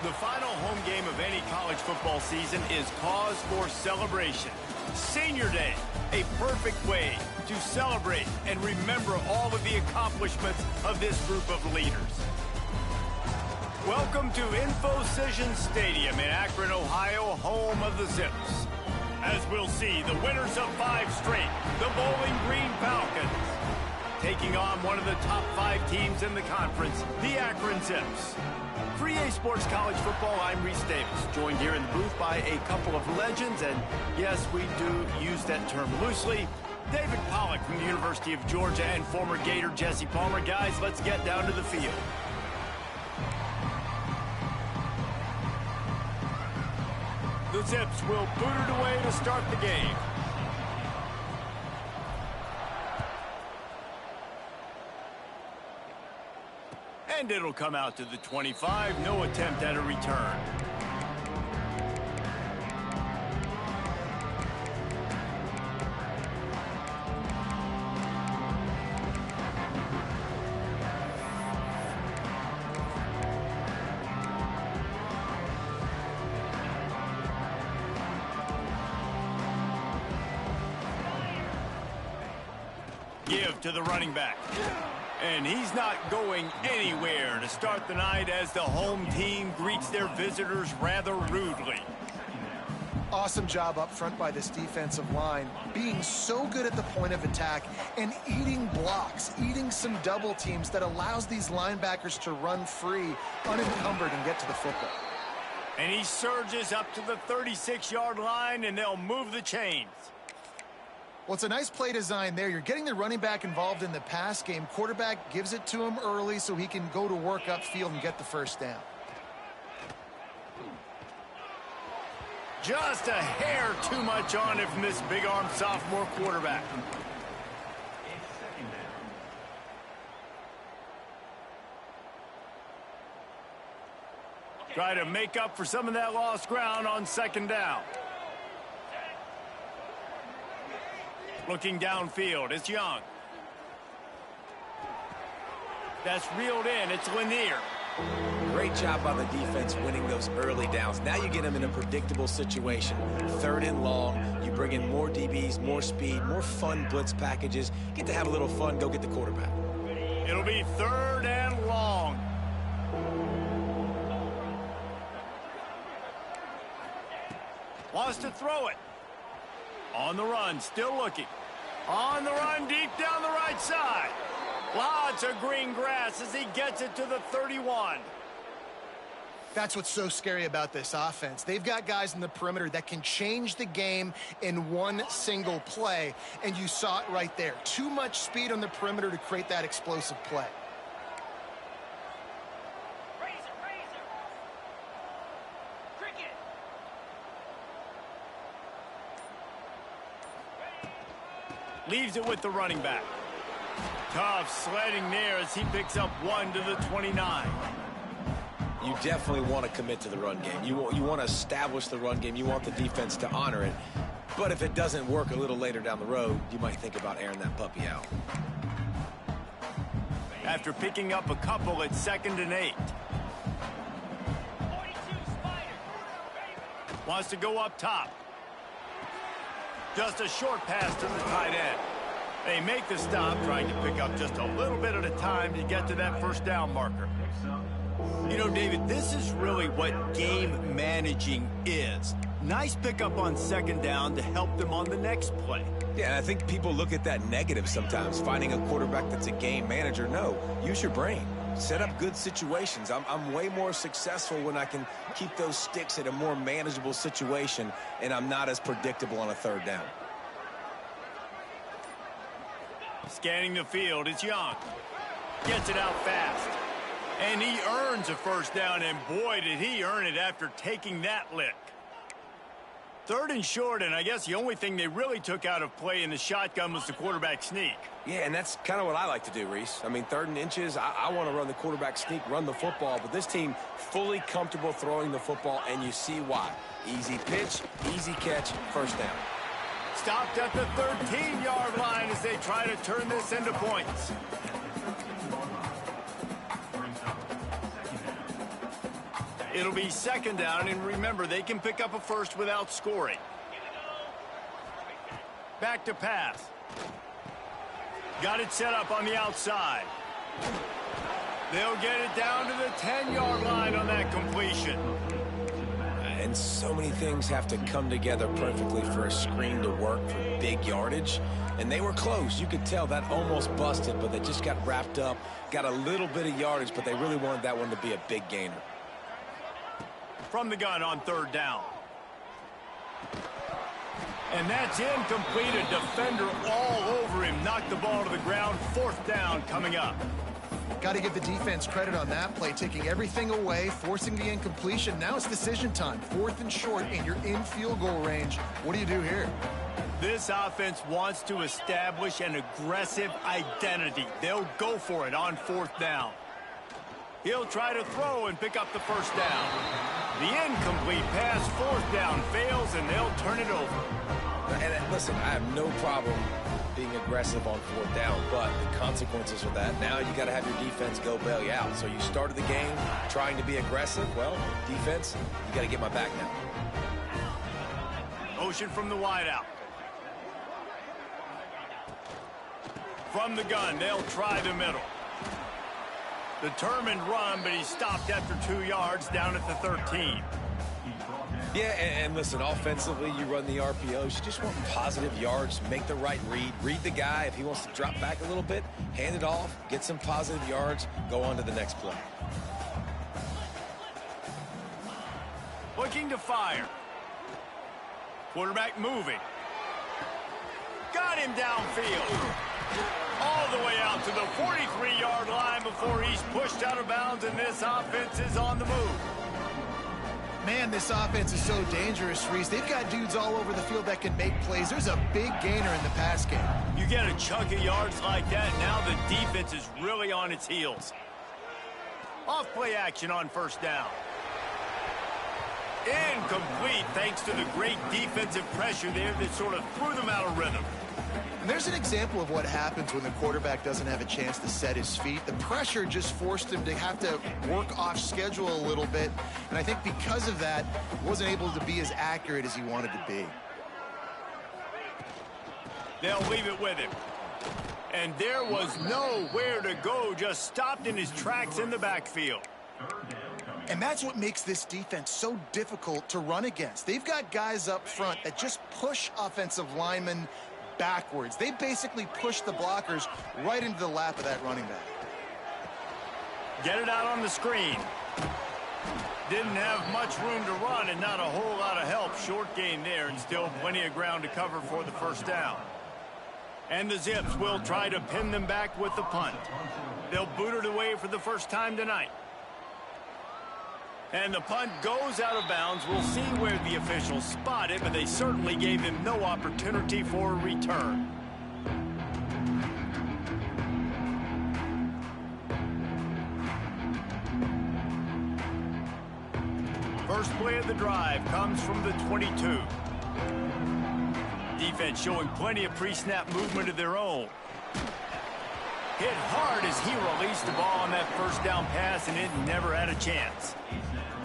The final home game of any college football season is cause for celebration. Senior Day, a perfect way to celebrate and remember all of the accomplishments of this group of leaders. Welcome to InfoCision Stadium in Akron, Ohio, home of the Zips. As we'll see, the winners of 5 straight, the Bowling Green Falcons, taking on one of the top 5 teams in the conference, the Akron Zips. For EA Sports College Football, I'm Reese Davis, joined here in the booth by a couple of legends, and yes, we do use that term loosely. David Pollack from the University of Georgia and former Gator Jesse Palmer. Guys, let's get down to the field. The Zips will boot it away to start the game. And it'll come out to the 25. No attempt at a return. Give to the running back. And he's not going anywhere to start the night as the home team greets their visitors rather rudely. Awesome job up front by this defensive line, being so good at the point of attack and eating blocks, eating some double teams that allows these linebackers to run free, unencumbered, and get to the football. And he surges up to the 36-yard line, and they'll move the chains. Well, it's a nice play design there. You're getting the running back involved in the pass game. Quarterback gives it to him early so he can go to work upfield and get the first down. Just a hair too much on it from this big-arm sophomore quarterback. Try to make up for some of that lost ground on second down. Looking downfield, it's Young. That's reeled in, it's Lanier. Great job by the defense winning those early downs. Now you get them in a predictable situation. 3rd and long, you bring in more DBs, more speed, more fun blitz packages. Get to have a little fun, go get the quarterback. It'll be 3rd and long. Wants to throw it. On the run, still looking. On the run, deep down the right side. Lots of green grass as he gets it to the 31. That's what's so scary about this offense. They've got guys in the perimeter that can change the game in one single play, and you saw it right there. Too much speed on the perimeter to create that explosive play. Leaves it with the running back. Tough sledding there as he picks up 1 to the 29. You definitely want to commit to the run game. You want to establish the run game. You want the defense to honor it. But if it doesn't work a little later down the road, you might think about airing that puppy out. After picking up a couple, it's 2nd and 8. Wants to go up top. Just a short pass to the tight end. They make the stop, trying to pick up just a little bit at a time to get to that first down marker. You know, David, this is really what game managing is. Nice pickup on 2nd down to help them on the next play. Yeah, and I think people look at that negative sometimes, finding a quarterback that's a game manager. No, use your brain. Set up good situations. I'm way more successful when I can keep those sticks at a more manageable situation, and I'm not as predictable on a 3rd down. Scanning the field, it's Young. Gets it out fast. And he earns a first down, and boy, did he earn it after taking that lick. 3rd and short, and I guess the only thing they really took out of play in the shotgun was the quarterback sneak. Yeah, and that's kind of what I like to do, Reese. I mean, 3rd and inches, I want to run the quarterback sneak, run the football, but this team fully comfortable throwing the football, and you see why. Easy pitch, easy catch, first down. Stopped at the 13-yard line as they try to turn this into points. It'll be second down, and remember, they can pick up a first without scoring. Back to pass. Got it set up on the outside. They'll get it down to the 10-yard line on that completion. And so many things have to come together perfectly for a screen to work for big yardage. And they were close. You could tell that almost busted, but they just got wrapped up, got a little bit of yardage, but they really wanted that one to be a big gainer. From the gun on third down. And that's incomplete. A defender all over him. Knocked the ball to the ground. Fourth down coming up. Got to give the defense credit on that play, taking everything away, forcing the incompletion. Now it's decision time. Fourth and short, and you're in field goal range. What do you do here? This offense wants to establish an aggressive identity. They'll go for it on fourth down. He'll try to throw and pick up the first down. The incomplete pass, fourth down, fails, and they'll turn it over. And listen, I have no problem being aggressive on fourth down, but the consequences of that, now you got to have your defense go bail you out. So you started the game trying to be aggressive. Well, defense, you got to get my back now. Motion from the wideout. From the gun, they'll try the middle. Determined run, but he stopped after 2 yards down at the 13. Yeah, and listen, offensively, you run the RPOs. You just want positive yards, make the right read. Read the guy. If he wants to drop back a little bit, hand it off, get some positive yards, go on to the next play. Looking to fire. Quarterback moving. Got him downfield. All the way out to the 43-yard line before he's pushed out of bounds, and this offense is on the move. Man, this offense is so dangerous, Reese. They've got dudes all over the field that can make plays. There's a big gainer in the pass game. You get a chunk of yards like that, now the defense is really on its heels. Off-play action on first down. Incomplete thanks to the great defensive pressure there that sort of threw them out of rhythm. And there's an example of what happens when the quarterback doesn't have a chance to set his feet. The pressure just forced him to have to work off schedule a little bit. And I think because of that, he wasn't able to be as accurate as he wanted to be. They'll leave it with him. And there was nowhere to go, just stopped in his tracks in the backfield. And that's what makes this defense so difficult to run against. They've got guys up front that just push offensive linemen backwards. They basically push the blockers right into the lap of that running back. Get it out on the screen. Didn't have much room to run and not a whole lot of help. Short gain there and still plenty of ground to cover for the first down. And the Zips will try to pin them back with the punt. They'll boot it away for the first time tonight. And the punt goes out of bounds. We'll see where the officials spot it, but they certainly gave him no opportunity for a return. First play of the drive comes from the 22. Defense showing plenty of pre-snap movement of their own. Hit hard as he released the ball on that first down pass, and it never had a chance.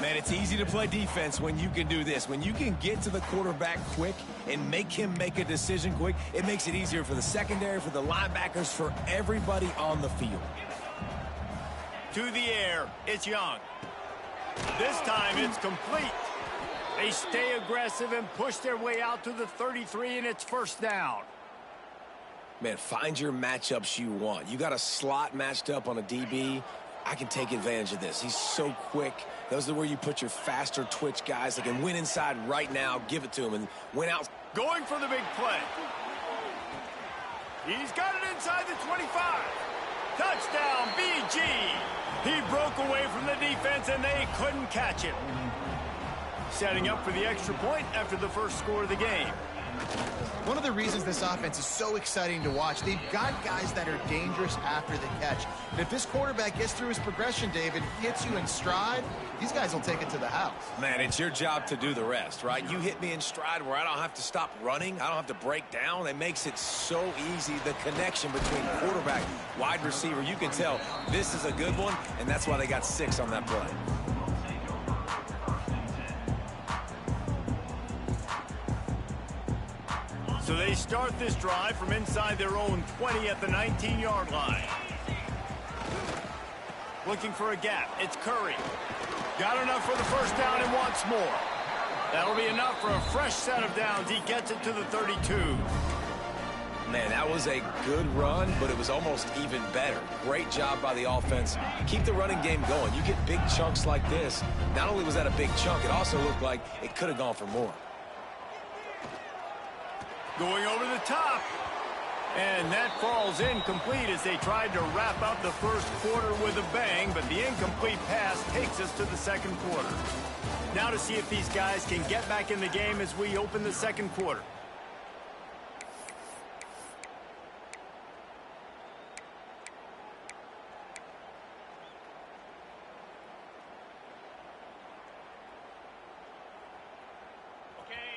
Man, it's easy to play defense when you can do this. When you can get to the quarterback quick and make him make a decision quick, it makes it easier for the secondary, for the linebackers, for everybody on the field. To the air, it's Young. This time it's complete. They stay aggressive and push their way out to the 33, and it's first down. Man, find your matchups you want. You got a slot matched up on a DB. I can take advantage of this. He's so quick. Those are where you put your faster twitch guys that can win inside right now. Give it to him and win out. Going for the big play. He's got it inside the 25. Touchdown, BG. He broke away from the defense, and they couldn't catch him. Setting up for the extra point after the first score of the game. One of the reasons this offense is so exciting to watch, they've got guys that are dangerous after the catch. And if this quarterback gets through his progression, David, hits you in stride, these guys will take it to the house. Man, it's your job to do the rest, right? You hit me in stride where I don't have to stop running. I don't have to break down. It makes it so easy, the connection between quarterback, wide receiver. You can tell this is a good one, and that's why they got 6 on that play. So they start this drive from inside their own 20 at the 19-yard line. Looking for a gap. It's Curry. Got enough for the first down and wants more. That'll be enough for a fresh set of downs. He gets it to the 32. Man, that was a good run, but it was almost even better. Great job by the offense. Keep the running game going. You get big chunks like this. Not only was that a big chunk, it also looked like it could have gone for more. Going over the top. And that falls incomplete as they tried to wrap up the first quarter with a bang, but the incomplete pass takes us to the second quarter. Now to see if these guys can get back in the game as we open the second quarter.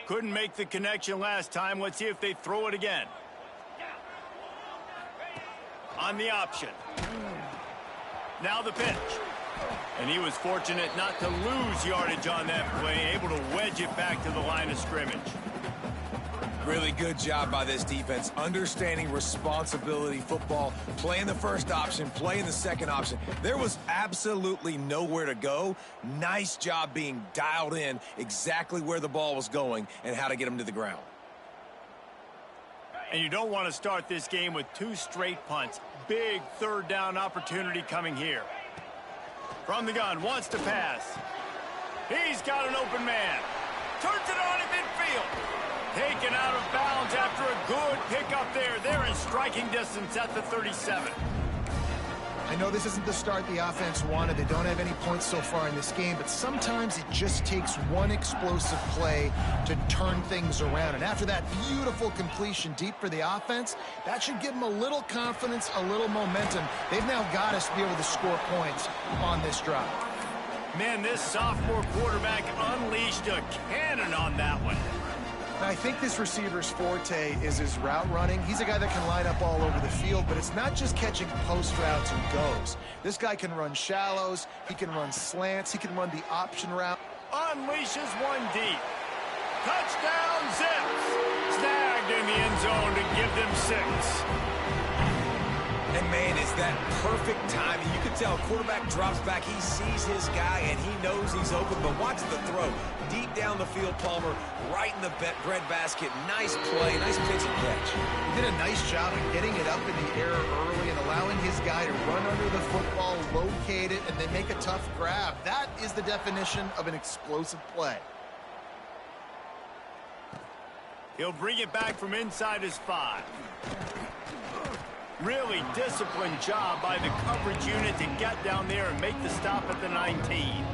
Couldn't make the connection last time. Let's see if they throw it again. On the option. Now the pitch. And he was fortunate not to lose yardage on that play, able to wedge it back to the line of scrimmage. Really good job by this defense, understanding responsibility football, playing the first option, playing the second option. There was absolutely nowhere to go. Nice job being dialed in exactly where the ball was going and how to get them to the ground. And you don't want to start this game with two straight punts. Big third down opportunity coming here. From the gun, wants to pass. He's got an open man. Turns it on in midfield. Taken out of bounds after a good pickup there. They're in striking distance at the 37. I know this isn't the start the offense wanted. They don't have any points so far in this game, but sometimes it just takes one explosive play to turn things around. And after that beautiful completion deep for the offense, that should give them a little confidence, a little momentum. They've now got us to be able to score points on this drive. Man, this sophomore quarterback unleashed a cannon on that one. I think this receiver's forte is his route running. He's a guy that can line up all over the field, but it's not just catching post routes and goes. This guy can run shallows, he can run slants, he can run the option route. Unleashes one deep. Touchdown, Zips! Snagged in the end zone to give them 6. And, man, is that perfect timing. You can tell quarterback drops back. He sees his guy, and he knows he's open. But watch the throw. Deep down the field, Palmer, right in the bread basket. Nice play, nice pitch and catch. He did a nice job of getting it up in the air early and allowing his guy to run under the football, locate it, and then make a tough grab. That is the definition of an explosive play. He'll bring it back from inside his 5. Really disciplined job by the coverage unit to get down there and make the stop at the 19.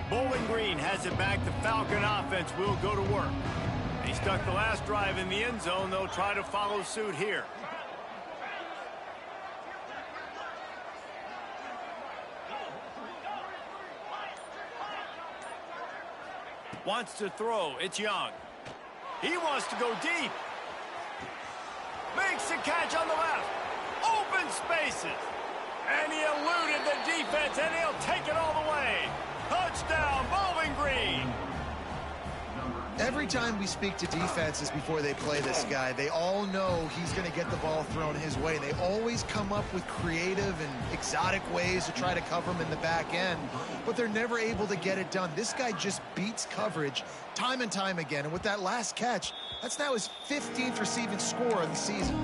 Bowling Green has it back. The Falcon offense will go to work. They stuck the last drive in the end zone. They'll try to follow suit here. Wants to throw. It's Young. He wants to go deep. Makes a catch on the left. Open spaces. And he eluded the defense, and he'll take it all the way. Touchdown, Bowling Green. Every time we speak to defenses before they play this guy, they all know he's going to get the ball thrown his way. They always come up with creative and exotic ways to try to cover him in the back end, but they're never able to get it done. This guy just beats coverage time and time again, and with that last catch, that's now his 15th receiving score of the season.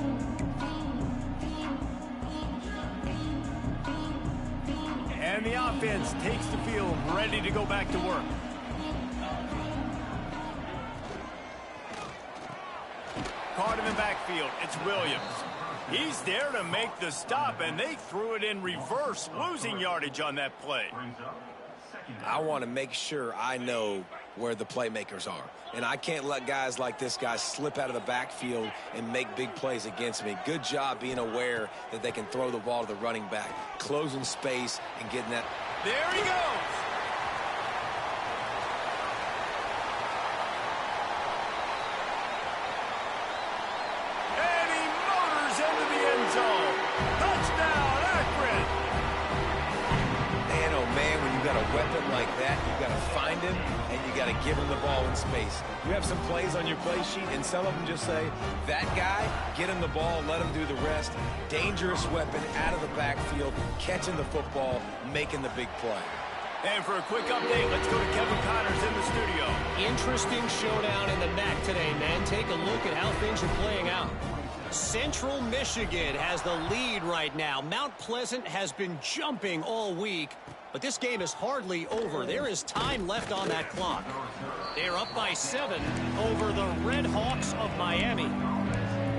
And the offense takes the field, ready to go back to work. Caught in the backfield. It's Williams. He's there to make the stop, and they threw it in reverse, losing yardage on that play. I want to make sure I know where the playmakers are. And I can't let guys like this guy slip out of the backfield and make big plays against me. Good job being aware that they can throw the ball to the running back, closing space and getting that. There he goes. And he motors into the end zone. Touchdown, Akron. Man, oh man, when you got a weapon like that, you got to find him, and you got to give him the ball in space. You have some plays on your play sheet, and some of them just say, that guy, get him the ball, let him do the rest. Dangerous weapon out of the backfield, catching the football, making the big play. And for a quick update, let's go to Kevin Connors in the studio. Interesting showdown in the MAC today, man. Take a look at how things are playing out. Central Michigan has the lead right now. Mount Pleasant has been jumping all week, but this game is hardly over. There is time left on that clock. They're up by 7 over the Red Hawks of Miami.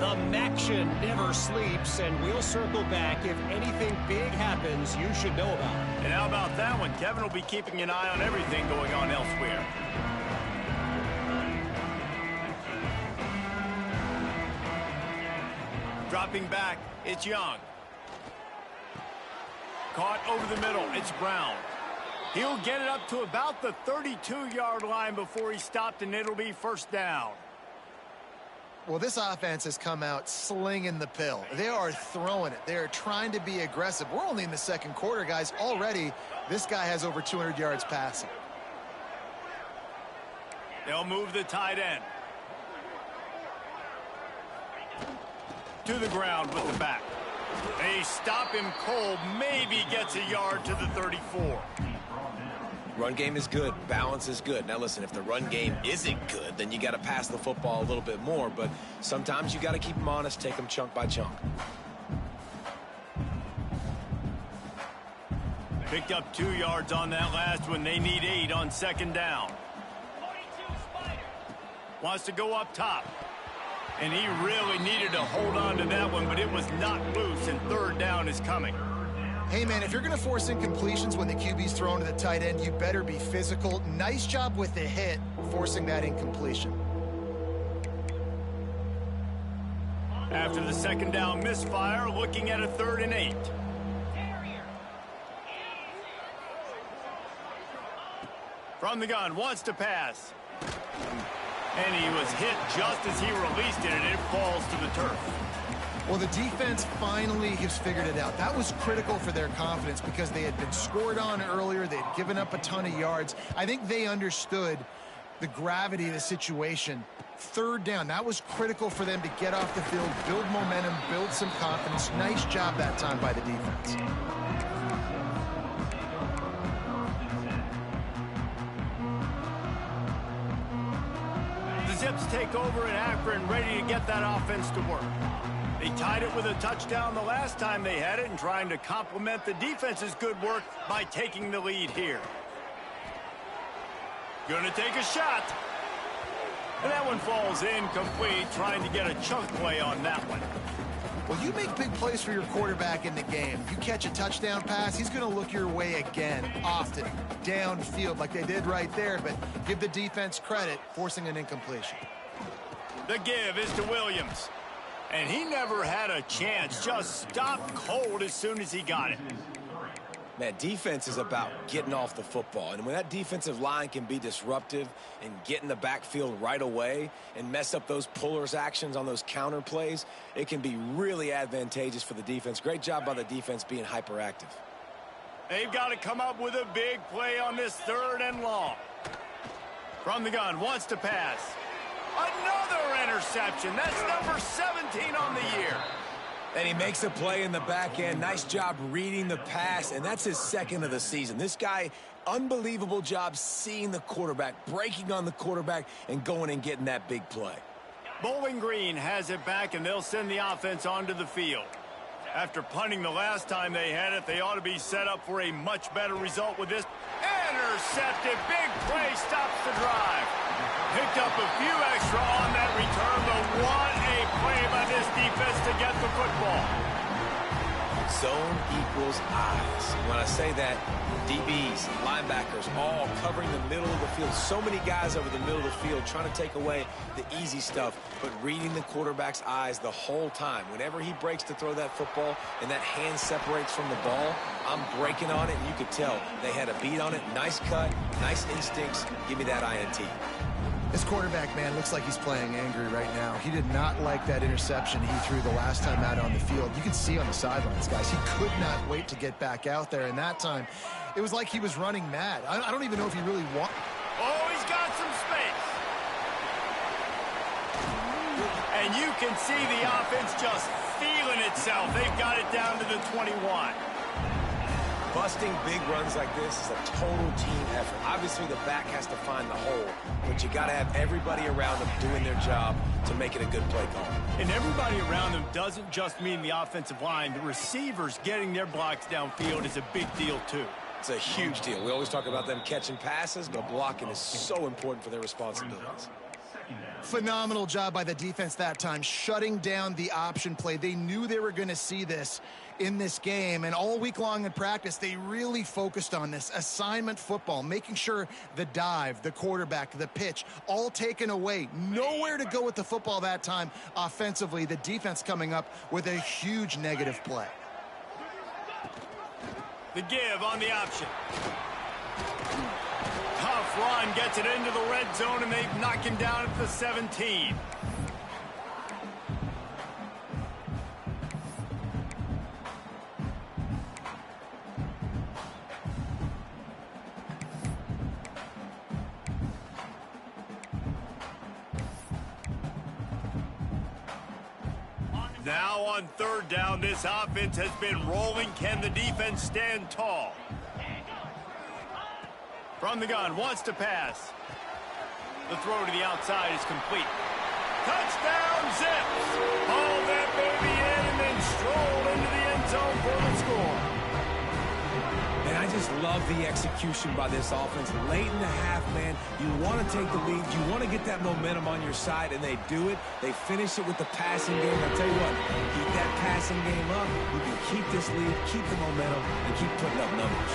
The MACtion never sleeps, and we'll circle back. If anything big happens, you should know about it. And how about that one? Kevin will be keeping an eye on everything going on elsewhere. Dropping back, it's Young. Caught over the middle, it's Brown. He'll get it up to about the 32-yard line before he's stopped, and it'll be first down. Well, this offense has come out slinging the pill. They are throwing it. They are trying to be aggressive. We're only in the second quarter, guys. Already, this guy has over 200 yards passing. They'll move the tight end. To the ground with the back. They stop him cold. Maybe gets a yard to the 34. Run game is good. Balance is good. Now, listen, if the run game isn't good, then you got to pass the football a little bit more. But sometimes you got to keep them honest, take them chunk by chunk. Picked up 2 yards on that last one. They need 8 on second down. Wants to go up top. And he really needed to hold on to that one, but it was knocked loose, and third down is coming. Hey, man, if you're going to force incompletions when the QB's thrown to the tight end, you better be physical. Nice job with the hit, forcing that incompletion. After the second down misfire, looking at a 3rd and 8. From the gun, wants to pass. And he was hit just as he released it, and it falls to the turf. Well, the defense finally has figured it out. That was critical for their confidence because they had been scored on earlier. They had given up a ton of yards. I think they understood the gravity of the situation. Third down, that was critical for them to get off the field, build momentum, build some confidence. Nice job that time by the defense. Zips take over in Akron, ready to get that offense to work. They tied it with a touchdown the last time they had it and trying to complement the defense's good work by taking the lead here. Gonna take a shot. And that one falls incomplete, trying to get a chunk play on that one. Well, you make big plays for your quarterback in the game. You catch a touchdown pass, he's going to look your way again, often, downfield like they did right there, but give the defense credit, forcing an incompletion. The give is to Williams. And he never had a chance, just stopped cold as soon as he got it. Man, defense is about getting off the football. And when that defensive line can be disruptive and get in the backfield right away and mess up those pullers actions on those counter plays, it can be really advantageous for the defense. Great job by the defense being hyperactive. They've got to come up with a big play on this 3rd and long. From the gun, wants to pass. Another interception. That's number 17 on the year. And he makes a play in the back end. Nice job reading the pass, and that's his 2nd of the season. This guy, unbelievable job seeing the quarterback, breaking on the quarterback, and going and getting that big play. Bowling Green has it back, and they'll send the offense onto the field. After punting the last time they had it, they ought to be set up for a much better result with this. Intercepted. Big play stops the drive. Picked up a few extra on that return, but what a play by this defense to get the football. Zone equals eyes. When I say that, DBs, linebackers, all covering the middle of the field. So many guys over the middle of the field trying to take away the easy stuff, but reading the quarterback's eyes the whole time. Whenever he breaks to throw that football and that hand separates from the ball, I'm breaking on it, and you could tell they had a beat on it. Nice cut, nice instincts. Give me that INT. This quarterback, man, looks like he's playing angry right now. He did not like that interception he threw the last time out on the field. You can see on the sidelines, guys, he could not wait to get back out there. And that time, it was like he was running mad. I don't even know if he really wanted. Oh, he's got some space. And you can see the offense just feeling itself. They've got it down to the 21. Busting big runs like this is a total team effort. Obviously, the back has to find the hole, but you got to have everybody around them doing their job to make it a good play call. And everybody around them doesn't just mean the offensive line. The receivers getting their blocks downfield is a big deal, too. It's a huge deal. We always talk about them catching passes, but blocking is so important for their responsibilities. Phenomenal job by the defense that time, shutting down the option play. They knew they were going to see this in this game, and all week long in practice, they really focused on this assignment football, making sure the dive, the quarterback, the pitch, all taken away. Nowhere to go with the football that time offensively. The defense coming up with a huge negative play. The give on the option. Tough run, gets it into the red zone, and they've knocked him down at the 17. Now on third down, this offense has been rolling. Can the defense stand tall? From the gun, wants to pass. The throw to the outside is complete. Touchdown, Zips! Hauled that baby in and then strolled into the end zone for the score. And I just love the execution by this offense. Late in the half, man, you want to take the lead. You want to get that momentum on your side, and they do it. They finish it with the passing game. I'll tell you what, keep that passing game up. You can keep this lead, keep the momentum, and keep putting up numbers.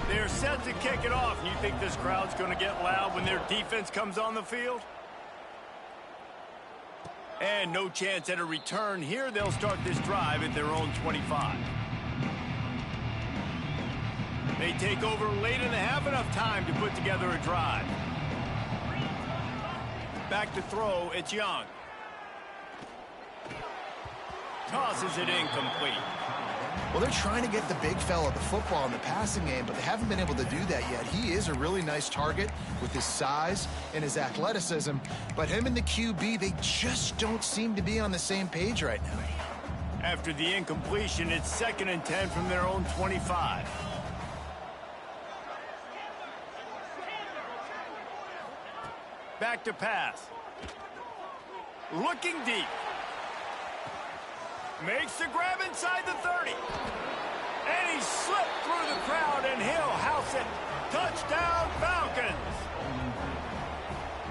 They're set to kick it off. You think this crowd's going to get loud when their defense comes on the field? And no chance at a return here. They'll start this drive at their own 25. They take over late in the half, enough time to put together a drive. Back to throw, it's Young. Tosses it incomplete. Well, they're trying to get the big fella the football in the passing game, but they haven't been able to do that yet. He is a really nice target with his size and his athleticism, but him and the QB, they just don't seem to be on the same page right now. After the incompletion, it's 2nd and 10 from their own 25. Back to pass. Looking deep. Makes the grab inside the 30. And he slipped through the crowd, and he'll house it. Touchdown, Falcons.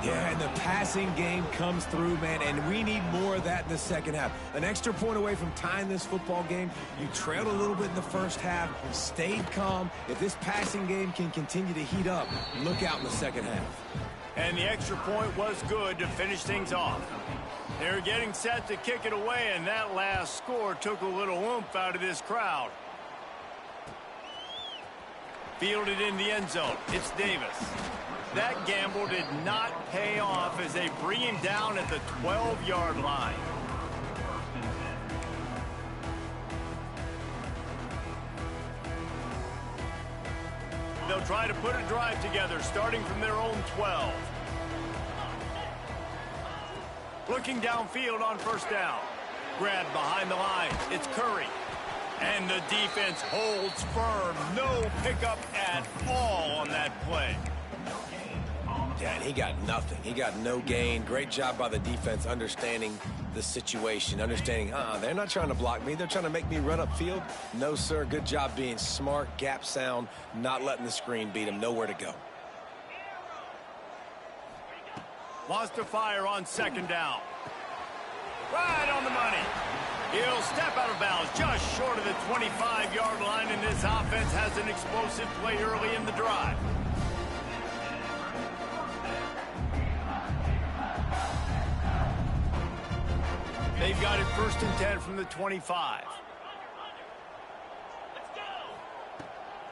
Yeah, and the passing game comes through, man, and we need more of that in the second half. An extra point away from tying this football game. You trailed a little bit in the first half, stayed calm. If this passing game can continue to heat up, look out in the second half. And the extra point was good to finish things off. They're getting set to kick it away, and that last score took a little oomph out of this crowd. Fielded in the end zone. It's Davis. That gamble did not pay off as they bring him down at the 12-yard line. They'll try to put a drive together, starting from their own 12. Looking downfield on first down. Grabbed behind the line. It's Curry. And the defense holds firm. No pickup at all on that play. Yeah, and he got nothing. He got no gain. Great job by the defense understanding the situation, understanding, they're not trying to block me. They're trying to make me run upfield. No, sir. Good job being smart, gap sound, not letting the screen beat him. Nowhere to go. Wants to fire on second down. Right on the money. He'll step out of bounds just short of the 25-yard line, and this offense has an explosive play early in the drive. They've got it 1st and 10 from the 25.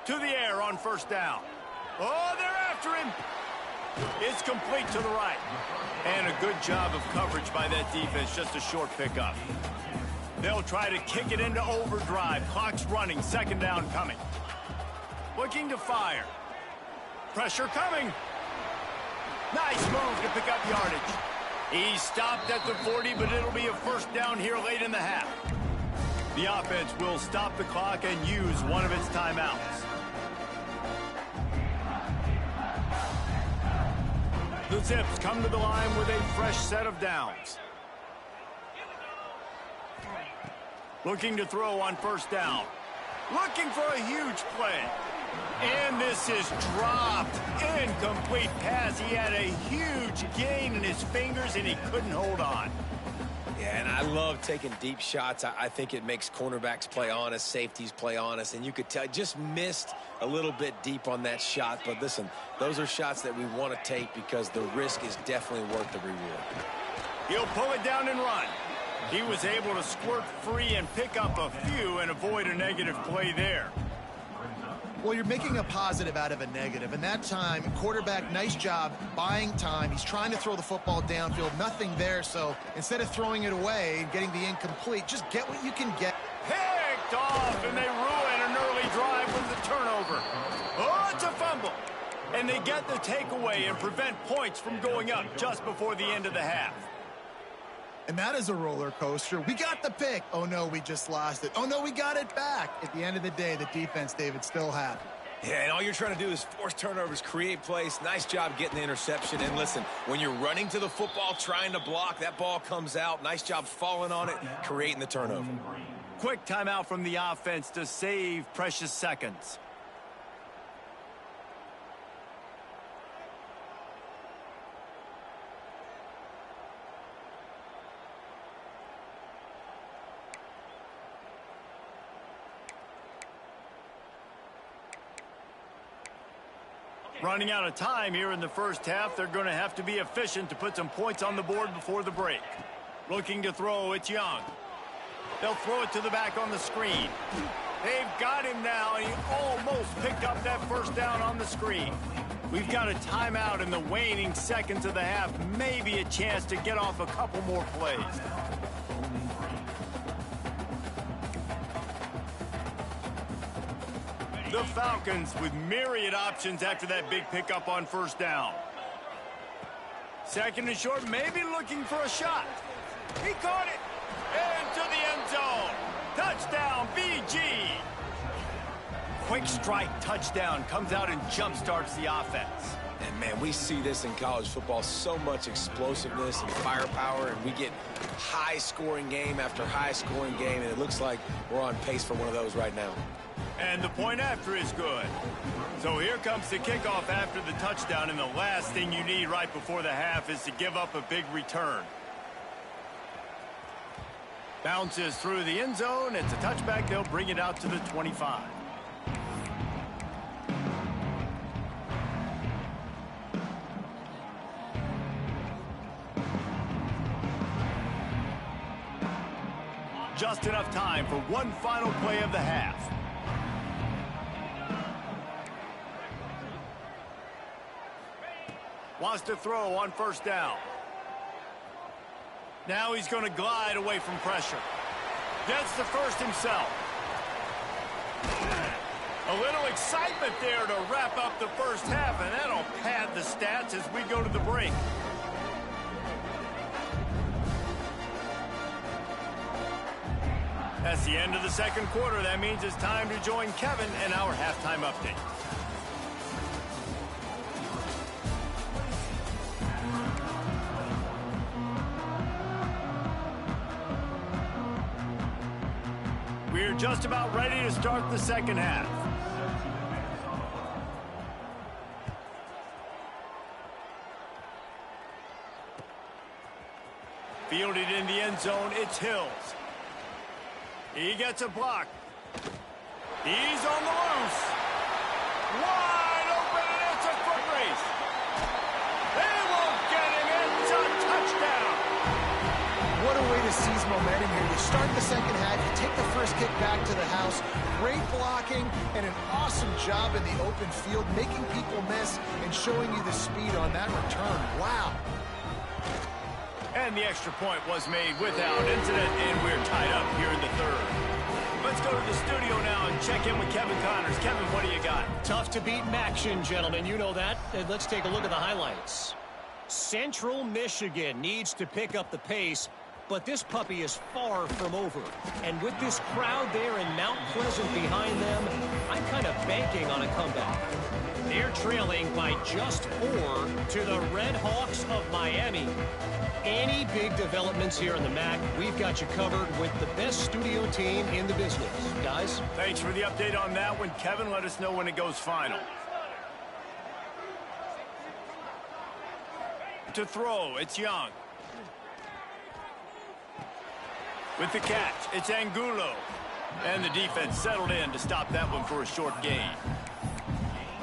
To the air on first down. Oh, they're after him. It's complete to the right. And a good job of coverage by that defense, just a short pickup. They'll try to kick it into overdrive. Clock's running, second down coming. Looking to fire. Pressure coming. Nice move to pick up yardage. He stopped at the 40, but it'll be a first down here late in the half. The offense will stop the clock and use one of its timeouts. The Zips come to the line with a fresh set of downs. Looking to throw on first down. Looking for a huge play. And this is dropped. Incomplete pass. He had a huge gain in his fingers, and he couldn't hold on. Yeah, and I love taking deep shots. I think it makes cornerbacks play honest, safeties play honest, and you could tell just missed a little bit deep on that shot. But listen, those are shots that we want to take because the risk is definitely worth the reward. He'll pull it down and run. He was able to squirt free and pick up a few and avoid a negative play there. Well, you're making a positive out of a negative. And that time, quarterback, nice job buying time. He's trying to throw the football downfield. Nothing there. So instead of throwing it away and getting the incomplete, just get what you can get. Picked off, and they ruin an early drive with the turnover. Oh, it's a fumble. And they get the takeaway and prevent points from going up just before the end of the half. And that is a roller coaster. We got the pick. Oh, no, we just lost it. Oh, no, we got it back. At the end of the day, the defense, David, still had it. Yeah, and all you're trying to do is force turnovers, create plays. Nice job getting the interception. And listen, when you're running to the football, trying to block, that ball comes out. Nice job falling on it, creating the turnover. Quick timeout from the offense to save precious seconds. Running out of time here in the first half. They're going to have to be efficient to put some points on the board before the break. Looking to throw, it's Young. They'll throw it to the back on the screen. They've got him now, and he almost picked up that first down on the screen. We've got a timeout in the waning seconds of the half. Maybe a chance to get off a couple more plays. The Falcons with myriad options after that big pickup on first down. Second and short, maybe looking for a shot. He caught it. Into the end zone. Touchdown, BG. Quick strike touchdown comes out and jump starts the offense. And, man, we see this in college football, so much explosiveness and firepower, and we get high-scoring game after high-scoring game, and it looks like we're on pace for one of those right now. And the point after is good. So here comes the kickoff after the touchdown, and the last thing you need right before the half is to give up a big return. Bounces through the end zone. It's a touchback. They'll bring it out to the 25. Just enough time for one final play of the half. Wants to throw on first down. Now he's going to glide away from pressure. Gets the first himself. A little excitement there to wrap up the first half, and that'll pad the stats as we go to the break. That's the end of the second quarter. That means it's time to join Kevin in our halftime update. We're just about ready to start the second half. Fielded in the end zone, it's Hills. He gets a block. He's on the loose. Wide open, and it's a foot race. They won't get him. It's a touchdown. What a way to seize momentum here. You start the second half, you take the first kick back to the house. Great blocking and an awesome job in the open field, making people miss and showing you the speed on that return. Wow. And the extra point was made without incident, and we're tied up here in the third. Let's go to the studio now and check in with Kevin Connors. Kevin, what do you got? Tough to beat action, gentlemen. You know that. And let's take a look at the highlights. Central Michigan needs to pick up the pace, but this puppy is far from over. And with this crowd there in Mount Pleasant behind them, I'm kind of banking on a comeback. They're trailing by just 4 to the Red Hawks of Miami. Any big developments here in the MAC, we've got you covered with the best studio team in the business. Guys? Thanks for the update on that one, Kevin. Let us know when it goes final. To throw, it's Young. With the catch, it's Angulo. And the defense settled in to stop that one for a short gain.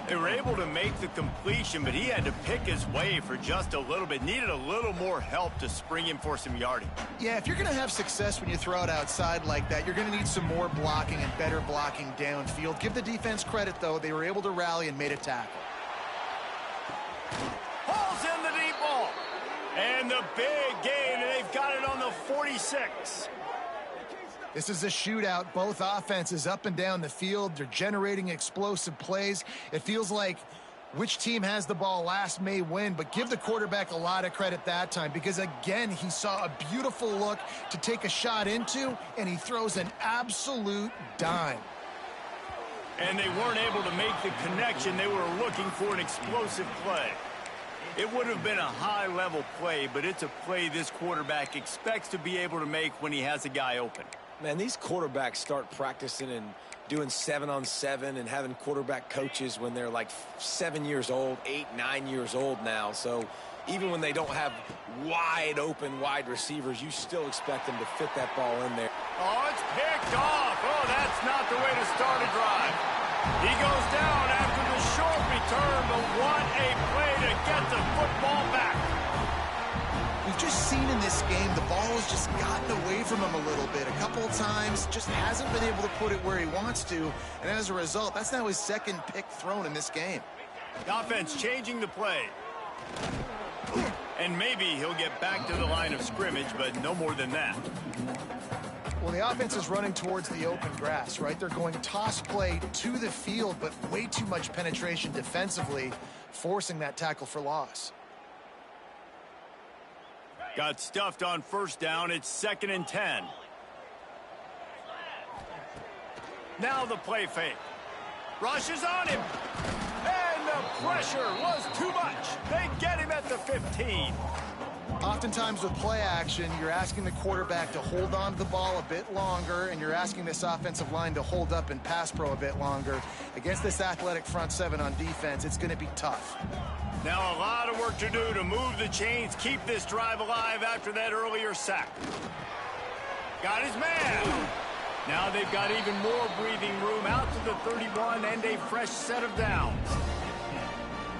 They were able to make the completion, but he had to pick his way for just a little bit. Needed a little more help to spring him for some yardage. Yeah, if you're going to have success when you throw it outside like that, you're going to need some more blocking and better blocking downfield. Give the defense credit, though. They were able to rally and made a tackle. Hauls in the deep ball. And the big gain, and they've got it on the 46. This is a shootout. Both offenses up and down the field. They're generating explosive plays. It feels like which team has the ball last may win, but give the quarterback a lot of credit that time because, again, he saw a beautiful look to take a shot into, and he throws an absolute dime. And they weren't able to make the connection. They were looking for an explosive play. It would have been a high-level play, but it's a play this quarterback expects to be able to make when he has a guy open. Man, these quarterbacks start practicing and doing 7-on-7 and having quarterback coaches when they're like 7 years old, 8, 9 years old now. So even when they don't have wide receivers, you still expect them to fit that ball in there. Oh, it's picked off. Oh, that's not the way to start a drive. He goes down after the short return, but what a play to get the football back. We've just seen in this game the ball has just gotten away from him a little bit. A couple of times, just hasn't been able to put it where he wants to. And as a result, that's now his second pick thrown in this game. The offense changing the play. And maybe he'll get back to the line of scrimmage, but no more than that. Well, the offense is running towards the open grass, right? They're going toss play to the field, but way too much penetration defensively, forcing that tackle for loss. Got stuffed on first down. It's 2nd and 10. Now the play fake. Rushes on him. And the pressure was too much. They get him at the 15. Oftentimes with play action, you're asking the quarterback to hold on to the ball a bit longer, and you're asking this offensive line to hold up and pass pro a bit longer. Against this athletic front seven on defense, it's going to be tough. Now a lot of work to do to move the chains, keep this drive alive after that earlier sack. Got his man. Now they've got even more breathing room out to the 31 and a fresh set of downs.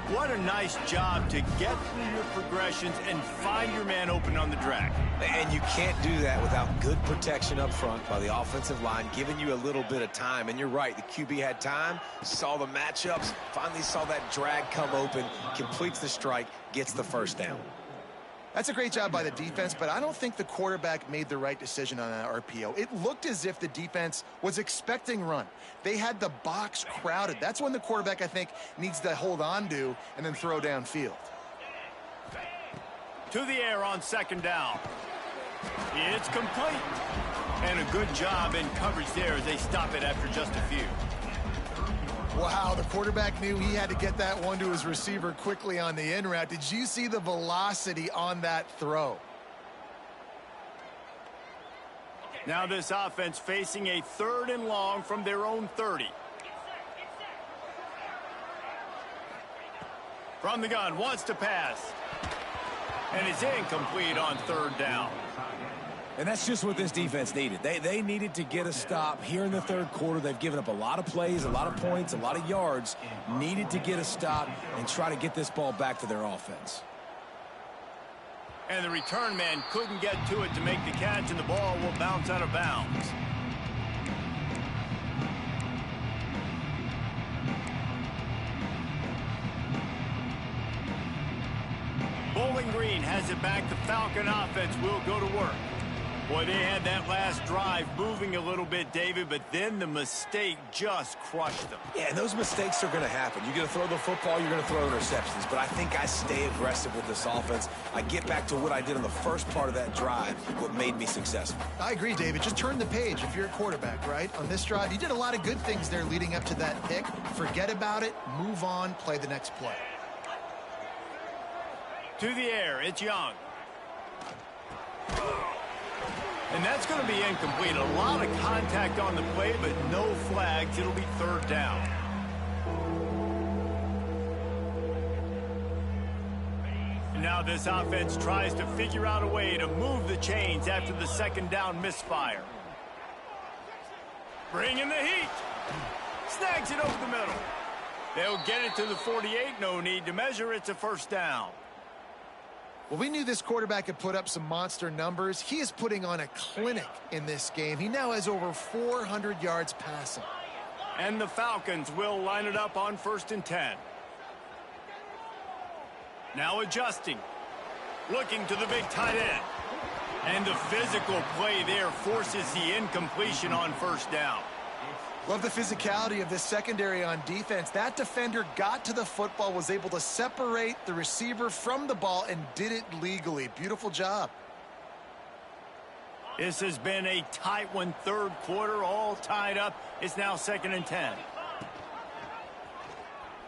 What a nice job to get through your progressions and find your man open on the drag. And you can't do that without good protection up front by the offensive line, giving you a little bit of time. And you're right, the QB had time, saw the matchups, finally saw that drag come open, completes the strike, gets the first down. That's a great job by the defense, but I don't think the quarterback made the right decision on that RPO. It looked as if the defense was expecting run. They had the box crowded. That's when the quarterback, I think, needs to hold on to and then throw downfield. To the air on 2nd down. It's complete. And a good job in coverage there as they stop it after just a few. Wow, the quarterback knew he had to get that one to his receiver quickly on the in route. Did you see the velocity on that throw? Now this offense facing a 3rd and long from their own 30. From the gun, wants to pass. And it's incomplete on 3rd down. And that's just what this defense needed. They needed to get a stop here in the 3rd quarter. They've given up a lot of plays, a lot of points, a lot of yards. Needed to get a stop and try to get this ball back to their offense. And the return man couldn't get to it to make the catch, and the ball will bounce out of bounds. Bowling Green has it back. The Falcon offense will go to work. Boy, they had that last drive moving a little bit, David, but then the mistake just crushed them. Yeah, and those mistakes are going to happen. You're going to throw the football, you're going to throw interceptions, but I think I stay aggressive with this offense. I get back to what I did in the first part of that drive, what made me successful. I agree, David. Just turn the page if you're a quarterback, right? On this drive, you did a lot of good things there leading up to that pick. Forget about it, move on, play the next play. To the air, it's Young. And that's going to be incomplete. A lot of contact on the play, but no flags. It'll be third down. And now this offense tries to figure out a way to move the chains after the second down misfire. Bringing the heat. Snags it over the middle. They'll get it to the 48. No need to measure. It's a first down. Well, we knew this quarterback could put up some monster numbers. He is putting on a clinic in this game. He now has over 400 yards passing. And the Falcons will line it up on 1st and 10. Now adjusting. Looking to the big tight end. And the physical play there forces the incompletion on first down. Love the physicality of this secondary on defense. That defender got to the football, was able to separate the receiver from the ball, and did it legally. Beautiful job. This has been a tight one, third quarter, all tied up. It's now 2nd and 10.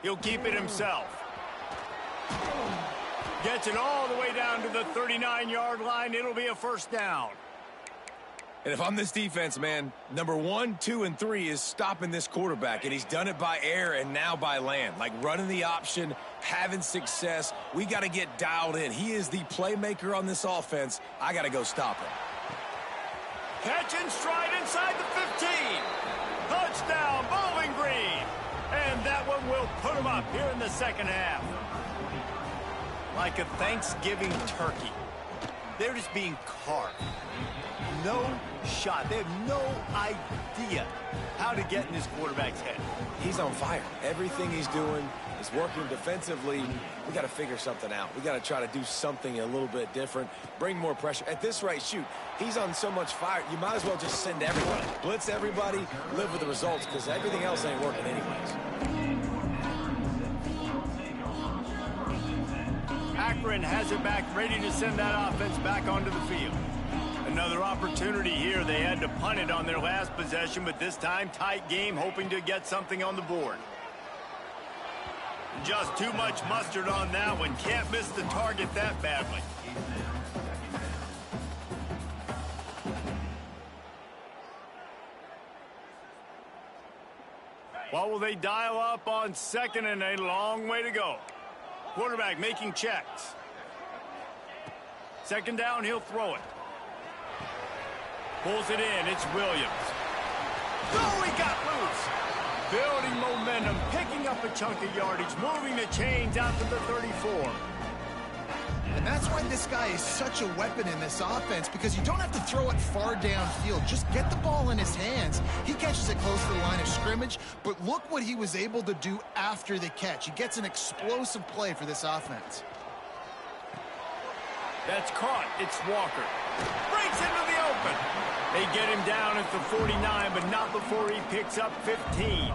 He'll keep it himself. Gets it all the way down to the 39-yard line. It'll be a first down. And if I'm this defense, man, number 1, 2, and 3 is stopping this quarterback, and he's done it by air and now by land. Like running the option, having success. We got to get dialed in. He is the playmaker on this offense. I got to go stop him. Catch and stride inside the 15. Touchdown, Bowling Green. And that one will put him up here in the second half. Like a Thanksgiving turkey. They're just being carved. No shot. They have no idea how to get in this quarterback's head. He's on fire. Everything he's doing is working defensively. We got to figure something out. We got to try to do something a little bit different, bring more pressure. At this rate, shoot, he's on so much fire, you might as well just send everybody. Blitz everybody, live with the results, because everything else ain't working anyways. Akron has it back, ready to send that offense back onto the field. Another opportunity here. They had to punt it on their last possession, but this time tight game, hoping to get something on the board. Just too much mustard on that one. Can't miss the target that badly. What will they dial up on 2nd and a long way to go? Quarterback making checks. 2nd down, he'll throw it. Pulls it in. It's Williams. Oh, he got loose. Building momentum, picking up a chunk of yardage, moving the chains out to the 34. And that's why this guy is such a weapon in this offense, because you don't have to throw it far downfield. Just get the ball in his hands. He catches it close to the line of scrimmage, but look what he was able to do after the catch. He gets an explosive play for this offense. That's caught. It's Walker. Breaks into the open. They get him down at the 49, but not before he picks up 15.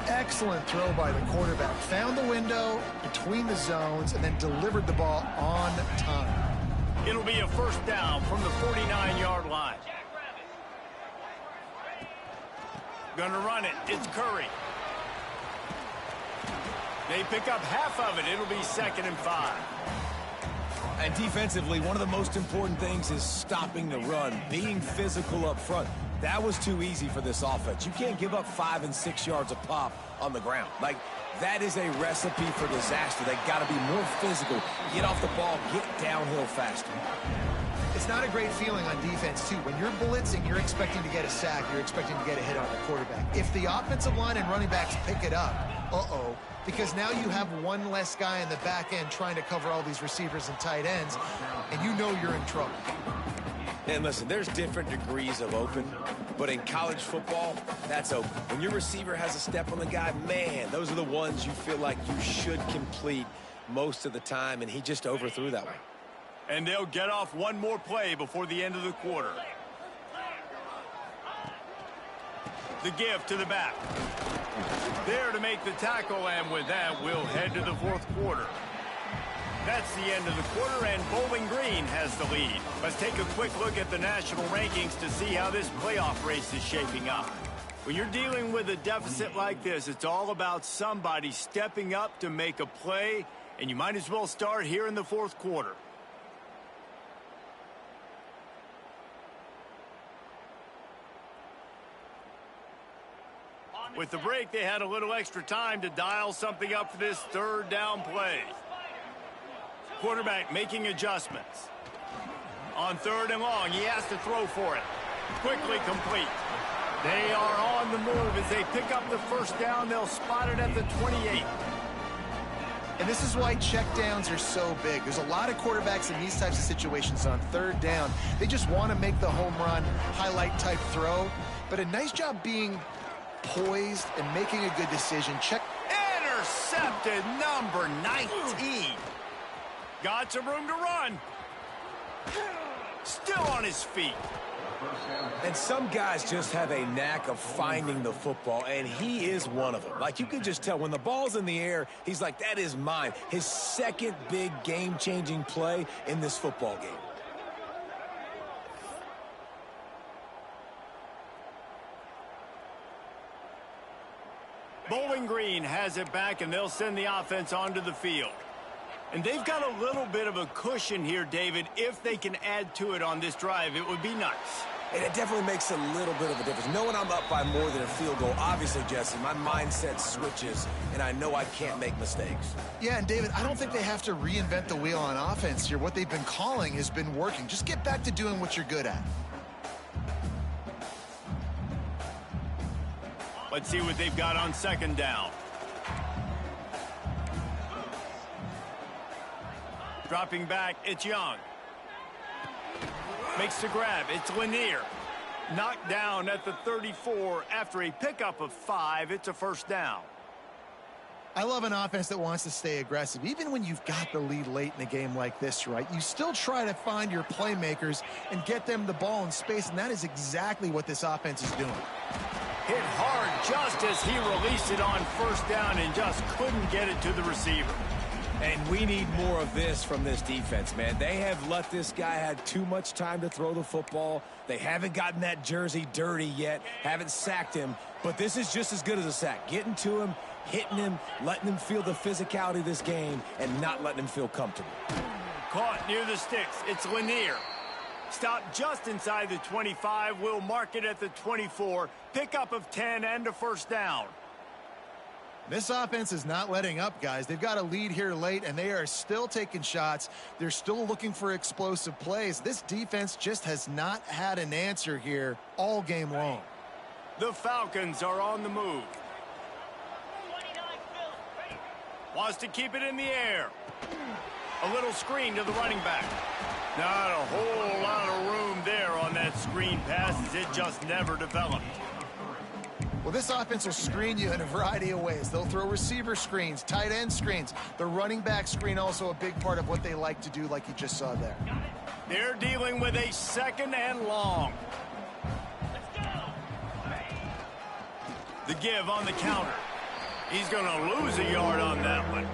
Excellent throw by the quarterback. Found the window between the zones and then delivered the ball on time. It'll be a first down from the 49-yard line. Gonna run it. It's Curry. They pick up half of it. It'll be 2nd and 5. And defensively, one of the most important things is stopping the run, being physical up front. That was too easy for this offense. You can't give up 5 and 6 yards a pop on the ground. Like, that is a recipe for disaster. They got to be more physical, get off the ball, get downhill faster. It's not a great feeling on defense, too. When you're blitzing, you're expecting to get a sack. You're expecting to get a hit on the quarterback. If the offensive line and running backs pick it up, because now you have one less guy in the back end trying to cover all these receivers and tight ends, and you know you're in trouble. And listen, there's different degrees of open, but in college football, that's open. When your receiver has a step on the guy, man, those are the ones you feel like you should complete most of the time, and he just overthrew that one. And they'll get off one more play before the end of the quarter. The give to the back. There to make the tackle, and with that, we'll head to the fourth quarter. That's the end of the quarter, and Bowling Green has the lead. Let's take a quick look at the national rankings to see how this playoff race is shaping up. When you're dealing with a deficit like this, it's all about somebody stepping up to make a play, and you might as well start here in the fourth quarter. With the break, they had a little extra time to dial something up for this third down play. Quarterback making adjustments. On third and long, he has to throw for it. Quickly complete. They are on the move as they pick up the first down. They'll spot it at the 28. And this is why checkdowns are so big. There's a lot of quarterbacks in these types of situations on third down. They just want to make the home run, highlight type throw. But a nice job being poised and making a good decision. Intercepted, number 19. Got some room to run. Still on his feet. And some guys just have a knack of finding the football, and he is one of them. Like, you can just tell when the ball's in the air, he's like, that is mine. His second big game-changing play in this football game. Bowling Green has it back, and they'll send the offense onto the field. And they've got a little bit of a cushion here, David. If they can add to it on this drive, it would be nice. And it definitely makes a little bit of a difference. Knowing I'm up by more than a field goal, obviously, Jesse, my mindset switches, and I know I can't make mistakes. Yeah, and David, I don't think they have to reinvent the wheel on offense here. What they've been calling has been working. Just get back to doing what you're good at. Let's see what they've got on second down. Dropping back, it's Young. Makes the grab, it's Lanier. Knocked down at the 34 after a pickup of 5. It's a first down. I love an offense that wants to stay aggressive. Even when you've got the lead late in a game like this, right, you still try to find your playmakers and get them the ball in space, and that is exactly what this offense is doing. Hit hard just as he released it on first down and just couldn't get it to the receiver. And we need more of this from this defense, man. They have let this guy have too much time to throw the football. They haven't gotten that jersey dirty yet, haven't sacked him. But this is just as good as a sack. Getting to him, hitting him, letting him feel the physicality of this game, and not letting him feel comfortable. Caught near the sticks. It's Lanier. Stopped just inside the 25. We'll mark it at the 24. Pickup of 10 and a first down. This offense is not letting up, guys. They've got a lead here late, and they are still taking shots. They're still looking for explosive plays. This defense just has not had an answer here all game long. The Falcons are on the move. Wants to keep it in the air. A little screen to the running back. Not a whole lot of room there on that screen pass, as it just never developed. Well, this offense will screen you in a variety of ways. They'll throw receiver screens, tight end screens. The running back screen also a big part of what they like to do, like you just saw there. They're dealing with a second and long. The give on the counter. He's going to lose a yard on that one.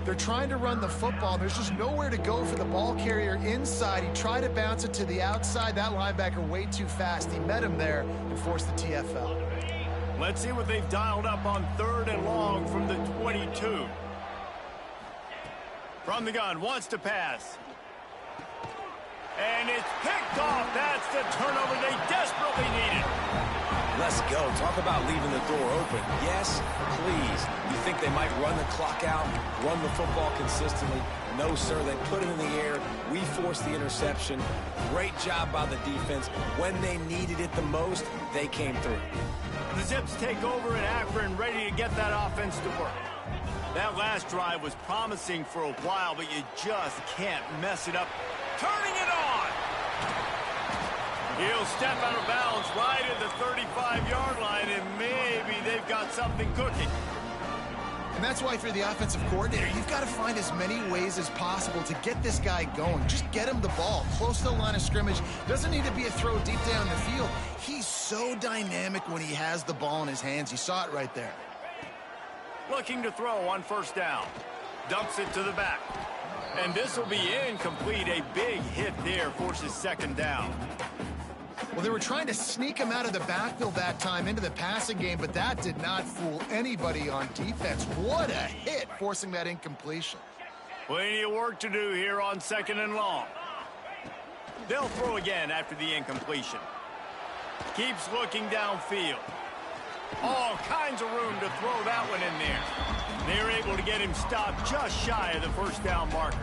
They're trying to run the football. There's just nowhere to go for the ball carrier inside. He tried to bounce it to the outside. That linebacker way too fast. He met him there and forced the TFL. Let's see what they've dialed up on third and long from the 22. From the gun, wants to pass. And it's picked off. That's the turnover they desperately needed. Let's go. Talk about leaving the door open. Yes, please. You think they might run the clock out, run the football consistently? No, sir. They put it in the air. We forced the interception. Great job by the defense. When they needed it the most, they came through. The Zips take over in Akron, ready to get that offense to work. That last drive was promising for a while, but you just can't mess it up. Turning it on! He'll step out of bounds right at the 35-yard line, and maybe they've got something cooking. And that's why, if you're the offensive coordinator, you've got to find as many ways as possible to get this guy going. Just get him the ball close to the line of scrimmage. Doesn't need to be a throw deep down the field. He's so dynamic when he has the ball in his hands. You saw it right there. Looking to throw on first down. Dumps it to the back. And this will be incomplete. A big hit there forces second down. Well, they were trying to sneak him out of the backfield that time into the passing game, but that did not fool anybody on defense. What a hit, forcing that incompletion. Plenty of work to do here on second and long. They'll throw again after the incompletion. Keeps looking downfield. All kinds of room to throw that one in there. They're able to get him stopped just shy of the first down marker.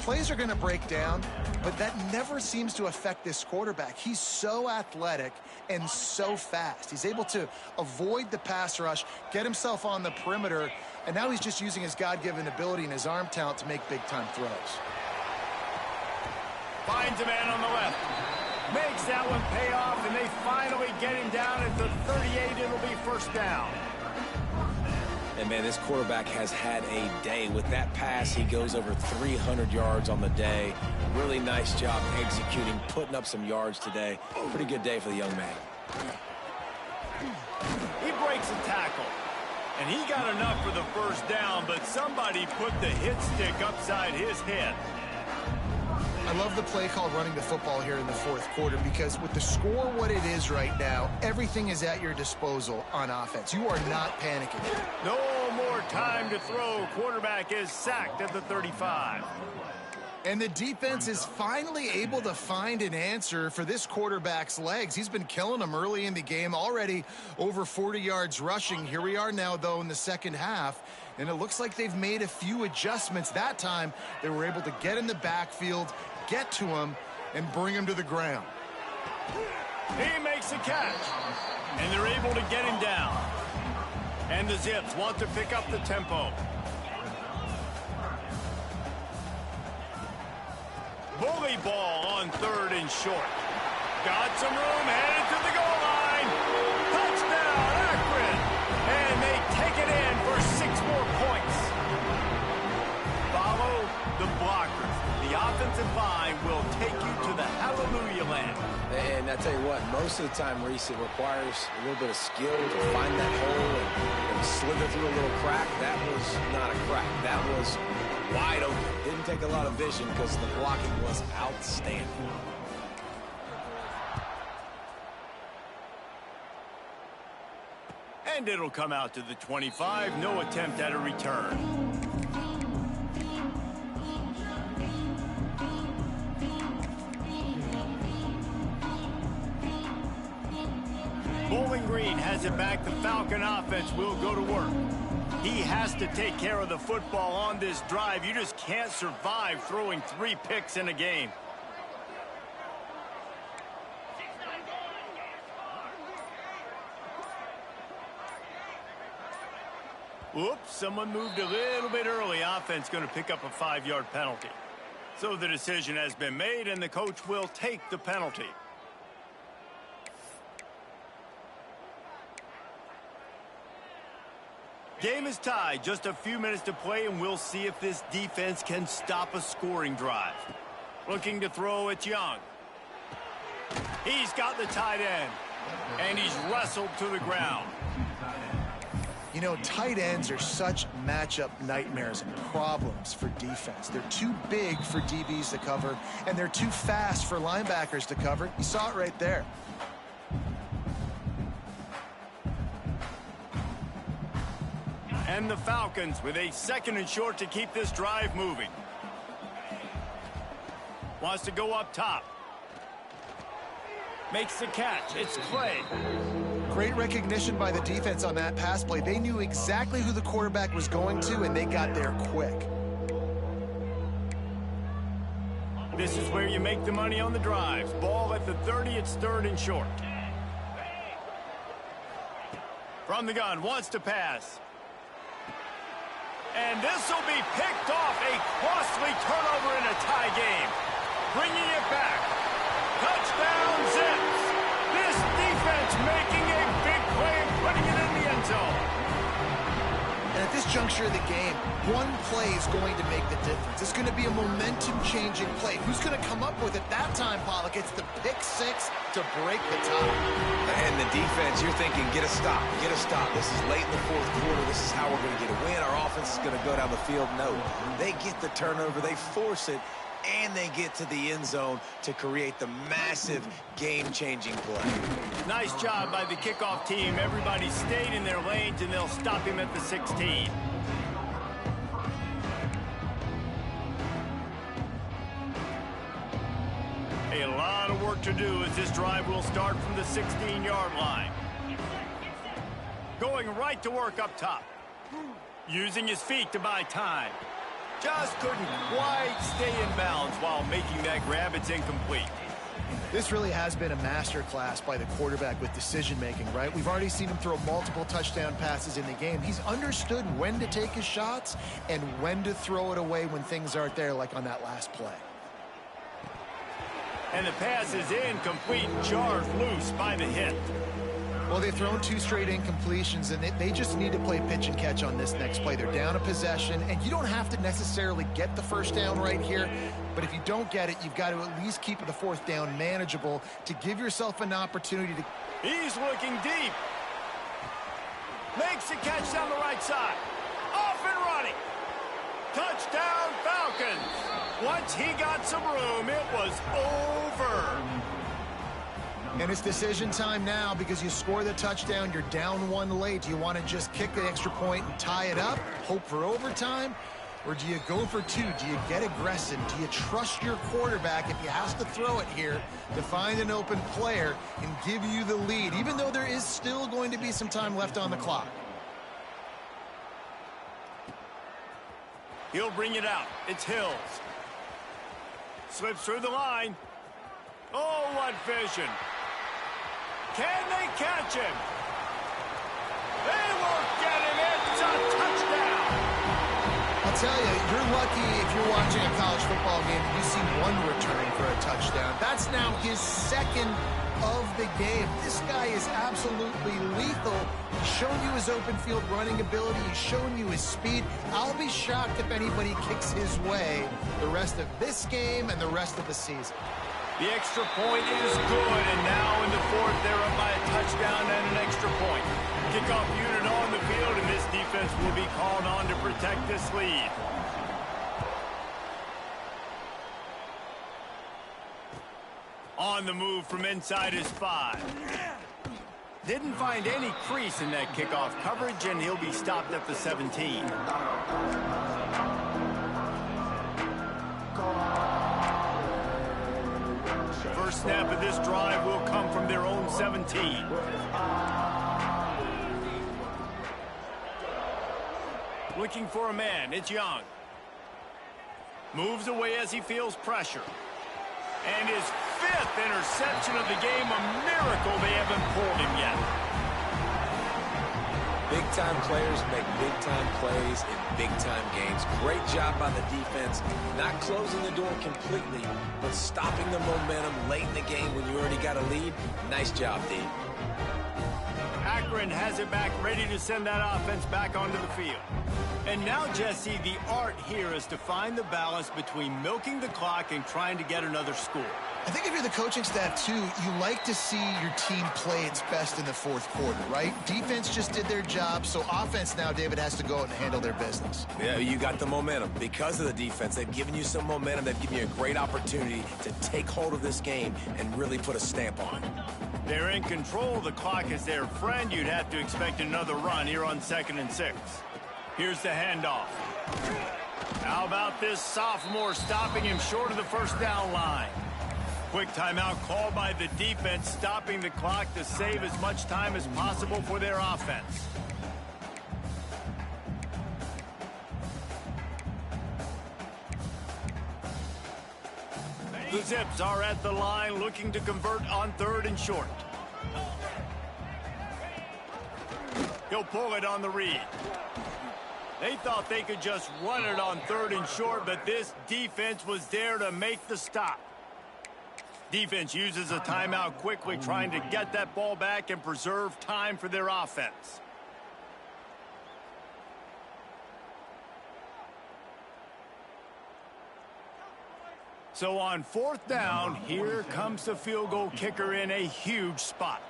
Plays are going to break down, but that never seems to affect this quarterback. He's so athletic and so fast. He's able to avoid the pass rush, get himself on the perimeter, and now he's just using his God-given ability and his arm talent to make big-time throws. Finds a man on the left. Makes that one pay off, and they finally get him down at the 38. It'll be first down. And, man, this quarterback has had a day. With that pass, he goes over 300 yards on the day. Really nice job executing, putting up some yards today. Pretty good day for the young man. He breaks a tackle, and he got enough for the first down, but somebody put the hit stick upside his head. I love the play call running the football here in the fourth quarter, because with the score what it is right now, everything is at your disposal on offense. You are not panicking. No more time to throw. Quarterback is sacked at the 35. And the defense is finally able to find an answer for this quarterback's legs. He's been killing them early in the game, already over 40 yards rushing. Here we are now, though, in the second half, and it looks like they've made a few adjustments. That time, they were able to get in the backfield, get to him, and bring him to the ground. He makes a catch, and they're able to get him down. And the Zips want to pick up the tempo. Bully ball on third and short. Got some room, headed to the goal line. Touchdown, Akron! And they take it in for 6 more points. Follow the blockers. The offensive line will take you to the hallelujah land. And I tell you what, most of the time, Reese, it requires a little bit of skill to find that hole and slither through a little crack. That was not a crack. That was wide open. Didn't take a lot of vision because the blocking was outstanding. And it'll come out to the 25. No attempt at a return. Bowling Green has it back. The Falcon offense will go to work. He has to take care of the football on this drive. You just can't survive throwing 3 picks in a game. Whoops, someone moved a little bit early. Offense going to pick up a 5-yard penalty. So the decision has been made, and the coach will take the penalty. Game is tied. Just a few minutes to play, and we'll see if this defense can stop a scoring drive. Looking to throw, it's Young. He's got the tight end, and he's wrestled to the ground. You know, tight ends are such matchup nightmares and problems for defense. They're too big for DBs to cover, and they're too fast for linebackers to cover. You saw it right there. And the Falcons with a 2nd and short to keep this drive moving. Wants to go up top. Makes the catch. It's Clay. Great recognition by the defense on that pass play. They knew exactly who the quarterback was going to, and they got there quick. This is where you make the money on the drives. Ball at the 30. It's 3rd and short. From the gun, wants to pass. And this will be picked off. A costly turnover in a tie game. Bringing it back. Touchdown, Zips. This defense making a big play and putting it in the end zone. And at this juncture of the game, one play is going to make the difference. It's going to be a momentum-changing play. Who's going to come up with it that time, Pollock? It's the pick six to break the tie. And the defense, you're thinking, get a stop, get a stop. This is late in the fourth quarter. This is how we're going to get a win. Our offense is going to go down the field. No, they get the turnover, they force it, and they get to the end zone to create the massive game-changing play. Nice job by the kickoff team. Everybody stayed in their lanes, and they'll stop him at the 16. A lot of work to do as this drive will start from the 16-yard line. Going right to work up top. Using his feet to buy time. Just couldn't quite stay in bounds while making that grab. It's incomplete. This really has been a masterclass by the quarterback with decision-making, right? We've already seen him throw multiple touchdown passes in the game. He's understood when to take his shots and when to throw it away when things aren't there, like on that last play. And the pass is incomplete, charged loose by the hit. Well, they've thrown 2 straight incompletions, and they just need to play pitch and catch on this next play. They're down a possession, and you don't have to necessarily get the first down right here, but if you don't get it, you've got to at least keep the fourth down manageable to give yourself an opportunity to... He's looking deep. Makes the catch down the right side. Off and running. Touchdown, Falcons. Once he got some room, it was over. And it's decision time now because you score the touchdown, you're down 1 late. Do you want to just kick the extra point and tie it up, hope for overtime? Or do you go for 2? Do you get aggressive? Do you trust your quarterback if he has to throw it here to find an open player and give you the lead, even though there is still going to be some time left on the clock? He'll bring it out. It's Hills. Slips through the line. Oh, what vision. Can they catch him? They won't get him. It's a touchdown. I'll tell you, you're lucky if you're watching a college football game and you see one return for a touchdown. That's now his second of the game. This guy is absolutely lethal. He's shown you his open field running ability. He's shown you his speed. I'll be shocked if anybody kicks his way the rest of this game and the rest of the season. The extra point is good, and now in the fourth, they're up by a touchdown and an extra point. Kickoff unit on the field, and this defense will be called on to protect this lead. On the move from inside his 5. Didn't find any crease in that kickoff coverage, and he'll be stopped at the 17. First snap of this drive will come from their own 17. Looking for a man. It's Young. Moves away as he feels pressure. And his 5th interception of the game. A miracle they haven't pulled him yet. Big-time players make big-time plays in big-time games. Great job by the defense, not closing the door completely, but stopping the momentum late in the game when you already got a lead. Nice job, D. Akron has it back, ready to send that offense back onto the field. And now, Jesse, the art here is to find the balance between milking the clock and trying to get another score. I think if you're the coaching staff, too, you like to see your team play its best in the fourth quarter, right? Defense just did their job, so offense now, David, has to go out and handle their business. Yeah, you got the momentum. Because of the defense, they've given you some momentum. They've given you a great opportunity to take hold of this game and really put a stamp on it. They're in control. The clock is their friend. You'd have to expect another run here on 2nd and 6. Here's the handoff. How about this sophomore stopping him short of the first down line? Quick timeout called by the defense, stopping the clock to save as much time as possible for their offense. The Zips are at the line looking to convert on 3rd and short. He'll pull it on the read. They thought they could just run it on 3rd and short, but this defense was there to make the stop. Defense uses a timeout quickly, trying to get that ball back and preserve time for their offense. So on 4th down, here comes the field goal kicker in a huge spot.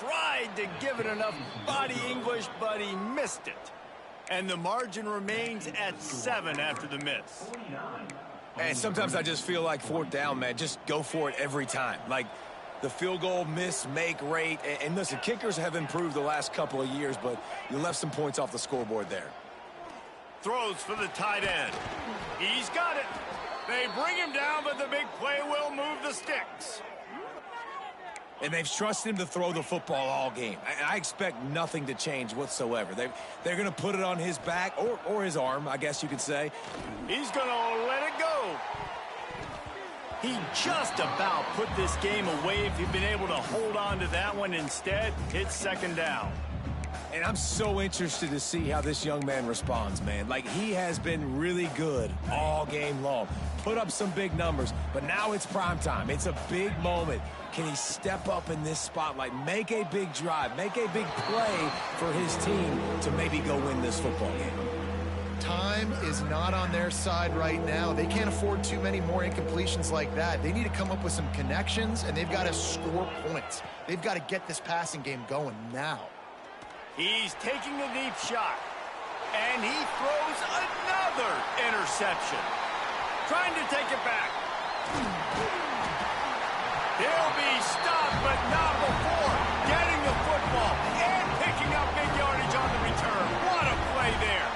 Tried to give it enough body English, but he missed it. And the margin remains at 7 after the miss. And sometimes I just feel like 4th down, man, just go for it every time. Like the field goal miss-make rate. And listen, kickers have improved the last couple of years, but you left some points off the scoreboard there. Throws for the tight end. He's got it. They bring him down, but the big play will move the sticks. And they've trusted him to throw the football all game. I expect nothing to change whatsoever. They're going to put it on his back or his arm, I guess you could say. He's going to let it go. He just about put this game away if he'd been able to hold on to that one. Instead, it's 2nd down. And I'm so interested to see how this young man responds, man. Like, he has been really good all game long. Put up some big numbers, but now it's prime time. It's a big moment. Can he step up in this spotlight, make a big drive, make a big play for his team to maybe go win this football game? Time is not on their side right now. They can't afford too many more incompletions like that. They need to come up with some connections, and they've got to score points. They've got to get this passing game going now. He's taking a deep shot, and he throws another interception. Trying to take it back. He'll be stopped, but not before getting the football and picking up big yardage on the return. What a play there.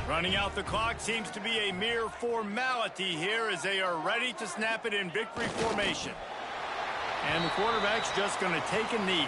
Running out the clock seems to be a mere formality here as they are ready to snap it in victory formation. And the quarterback's just going to take a knee.